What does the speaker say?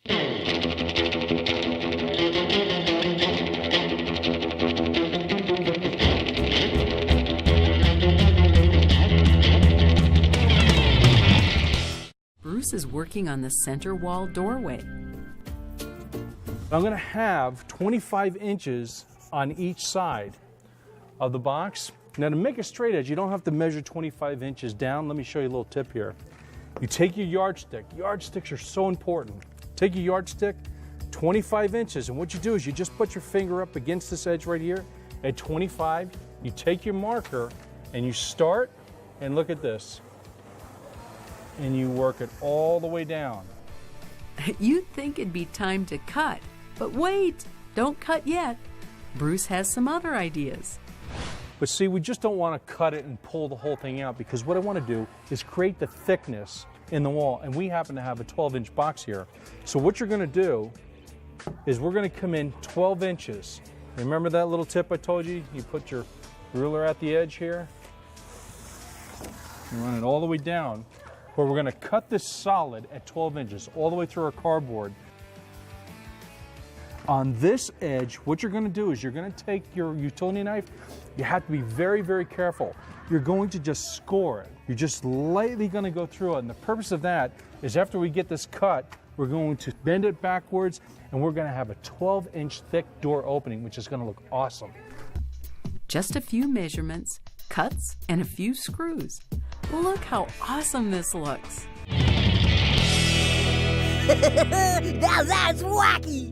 Bruce is working on the center wall doorway. I'm going to have 25 inches on each side of the box. Now to make a straight edge, you don't have to measure 25 inches down. Let me show you a little tip here. You take your yardstick. Yardsticks are so important. Take your yardstick, 25 inches, and what you do is you just put your finger up against this edge right here at 25. You take your marker and you start, and look at this. And you work it all the way down. You'd think it'd be time to cut, but wait, don't cut yet. Bruce has some other ideas. But see, we just don't want to cut it and pull the whole thing out, because what I want to do is create the thickness in the wall, and we happen to have a 12-inch box here. So what you're going to do is we're going to come in 12 inches. Remember that little tip I told you? You put your ruler at the edge here, you run it all the way down, where we're going to cut this solid at 12 inches all the way through our cardboard. On this edge, what you're going to do is you're going to take your utility knife. You have to be very, very careful. You're going to just score it. You're just lightly going to go through it. And the purpose of that is after we get this cut, we're going to bend it backwards, and we're going to have a 12-inch thick door opening, which is going to look awesome. Just a few measurements, cuts, and a few screws. Look how awesome this looks. Now that's wacky!